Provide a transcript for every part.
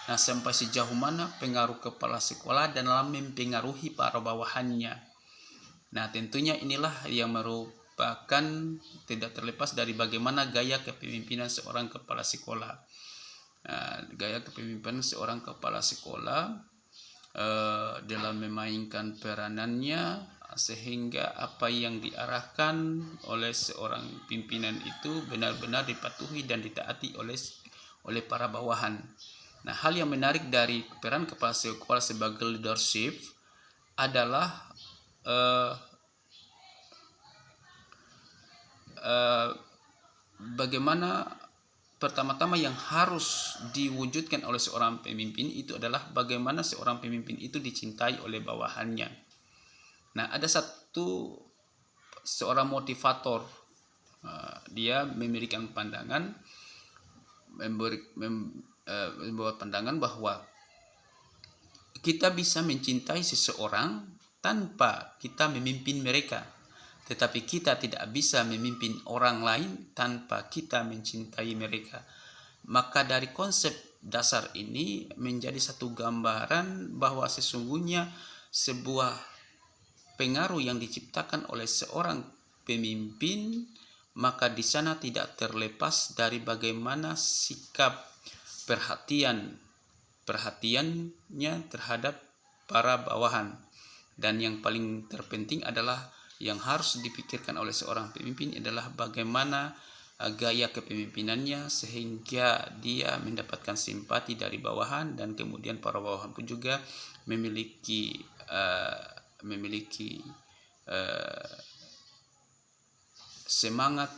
Nah, sampai sejauh mana pengaruh kepala sekolah dalam mempengaruhi para bawahannya. Nah, tentunya inilah yang merupakan tidak terlepas dari bagaimana gaya kepemimpinan seorang kepala sekolah. Gaya kepemimpinan seorang kepala sekolah dalam memainkan peranannya, sehingga apa yang diarahkan oleh seorang pimpinan itu benar-benar dipatuhi dan ditaati oleh para bawahan. Nah, hal yang menarik dari peran kepala sekolah sebagai leadership adalah bagaimana pertama-tama yang harus diwujudkan oleh seorang pemimpin itu adalah bagaimana seorang pemimpin itu dicintai oleh bawahannya. Nah, ada seorang motivator, dia memberikan pandangan, membuat pandangan bahwa kita bisa mencintai seseorang tanpa kita memimpin mereka, tetapi kita tidak bisa memimpin orang lain tanpa kita mencintai mereka. Maka dari konsep dasar ini menjadi satu gambaran bahwa sesungguhnya sebuah pengaruh yang diciptakan oleh seorang pemimpin, maka di sana tidak terlepas dari bagaimana sikap perhatiannya terhadap para bawahan. Dan yang paling terpenting adalah yang harus dipikirkan oleh seorang pemimpin adalah bagaimana gaya kepemimpinannya sehingga dia mendapatkan simpati dari bawahan, dan kemudian para bawahan pun juga memiliki semangat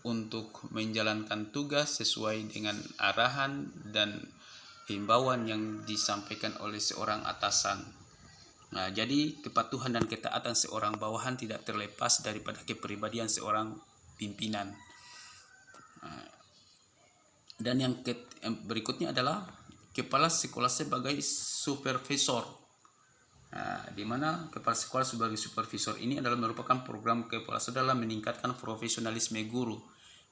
untuk menjalankan tugas sesuai dengan arahan dan himbauan yang disampaikan oleh seorang atasan. Nah, jadi kepatuhan dan ketaatan seorang bawahan tidak terlepas daripada kepribadian seorang pimpinan. Dan yang berikutnya adalah kepala sekolah sebagai supervisor. Di mana kepala sekolah sebagai supervisor ini adalah merupakan program kepala sekolah dalam meningkatkan profesionalisme guru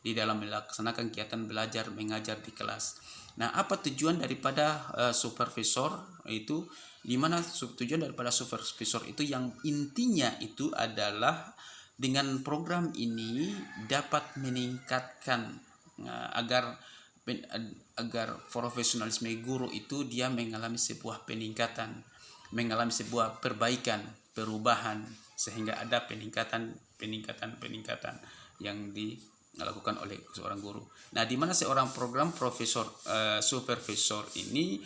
di dalam melaksanakan kegiatan belajar mengajar di kelas. Nah, apa tujuan daripada supervisor itu? Di mana tujuan daripada supervisor itu yang intinya itu adalah dengan program ini dapat meningkatkan agar profesionalisme guru itu dia mengalami sebuah peningkatan, mengalami sebuah perubahan, sehingga ada peningkatan yang dilakukan oleh seorang guru. Nah, di mana seorang program supervisor ini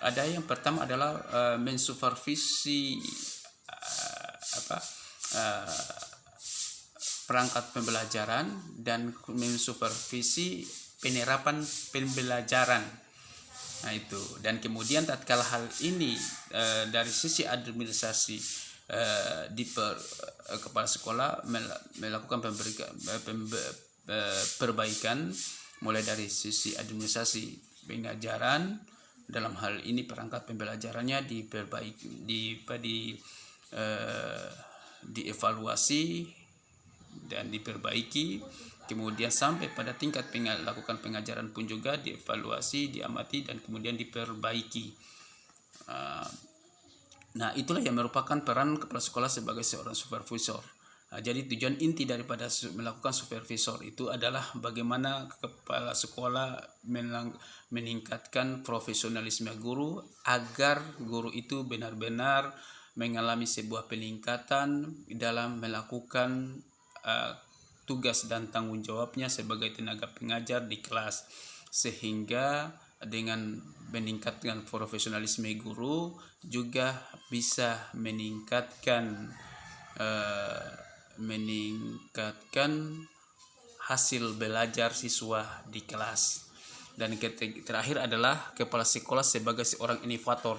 ada yang pertama adalah mensupervisi perangkat pembelajaran dan mensupervisi penerapan pembelajaran. Nah, itu. Dan kemudian tatkala hal ini dari sisi administrasi kepala sekolah melakukan perbaikan mulai dari sisi administrasi pengajaran, dalam hal ini perangkat pembelajarannya dievaluasi dan diperbaiki, kemudian sampai pada tingkat lakukan pengajaran pun juga dievaluasi, diamati, dan kemudian diperbaiki. Nah, itulah yang merupakan peran kepala sekolah sebagai seorang supervisor. Jadi tujuan inti daripada melakukan supervisor itu adalah bagaimana kepala sekolah meningkatkan profesionalisme guru agar guru itu benar-benar mengalami sebuah peningkatan dalam melakukan tugas dan tanggung jawabnya sebagai tenaga pengajar di kelas, sehingga dengan meningkatkan profesionalisme guru juga bisa meningkatkan hasil belajar siswa di kelas. Dan terakhir adalah kepala sekolah sebagai seorang inovator.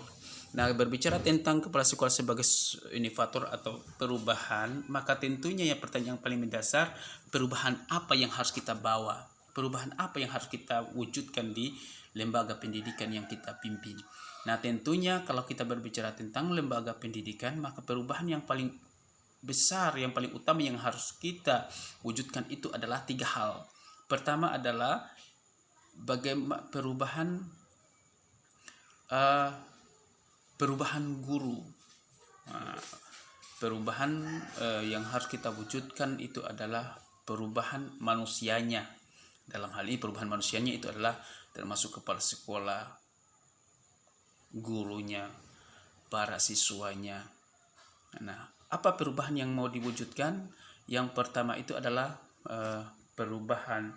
Nah, berbicara tentang kepala sekolah sebagai inovator atau perubahan, maka tentunya yang pertanyaan paling mendasar, perubahan apa yang harus kita bawa? Perubahan apa yang harus kita wujudkan di lembaga pendidikan yang kita pimpin? Nah, tentunya kalau kita berbicara tentang lembaga pendidikan, maka perubahan yang paling besar, yang paling utama yang harus kita wujudkan itu adalah 3 hal. Pertama adalah bagaimana perubahan perubahan guru. Perubahan yang harus kita wujudkan itu adalah perubahan manusianya. Dalam hal ini perubahan manusianya itu adalah termasuk kepala sekolah, gurunya, para siswanya. Nah, apa perubahan yang mau diwujudkan? Yang pertama itu adalah perubahan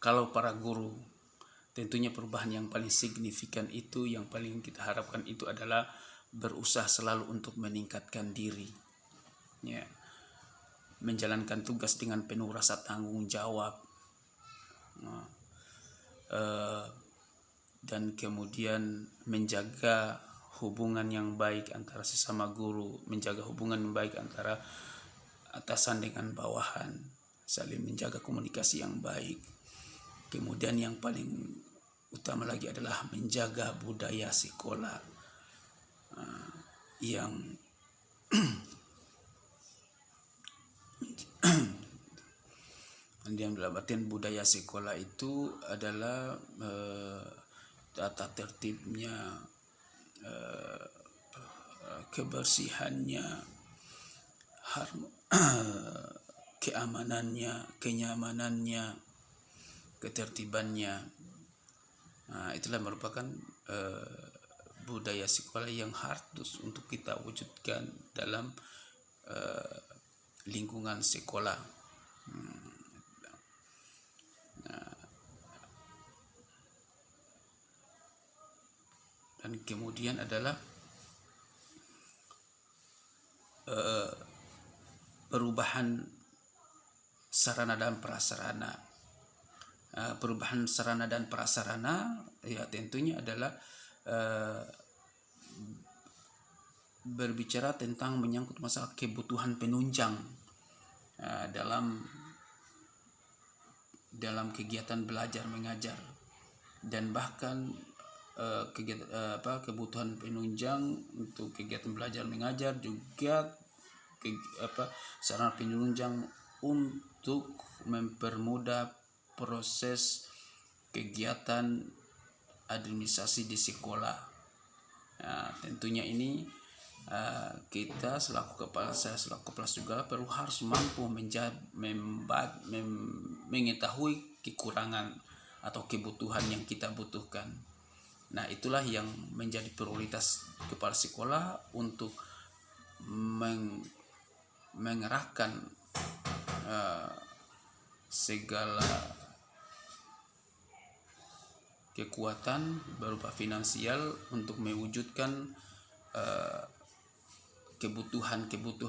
kalau para guru, tentunya perubahan yang paling signifikan itu, yang paling kita harapkan itu adalah berusaha selalu untuk meningkatkan diri, ya, menjalankan tugas dengan penuh rasa tanggung jawab, dan kemudian menjaga hubungan yang baik antara sesama guru, menjaga hubungan yang baik antara atasan dengan bawahan, saling menjaga komunikasi yang baik. Kemudian yang paling utama lagi adalah menjaga budaya sekolah yang dalam artian budaya sekolah itu adalah tata tertibnya, kebersihannya, keamanannya, kenyamanannya, ketertibannya. Itulah merupakan budaya sekolah yang harus untuk kita wujudkan dalam lingkungan sekolah. Dan kemudian adalah perubahan sarana dan prasarana. Perubahan sarana dan prasarana ya tentunya adalah berbicara tentang menyangkut masalah kebutuhan penunjang dalam kegiatan belajar mengajar, dan bahkan kebutuhan penunjang untuk kegiatan belajar mengajar juga sarana penunjang untuk mempermudah proses kegiatan administrasi di sekolah. Tentunya ini kita selaku kepala sekolah perlu harus mampu mengetahui kekurangan atau kebutuhan yang kita butuhkan. Nah, itulah yang menjadi prioritas kepala sekolah untuk mengerahkan segala kekuatan berupa finansial untuk mewujudkan kebutuhan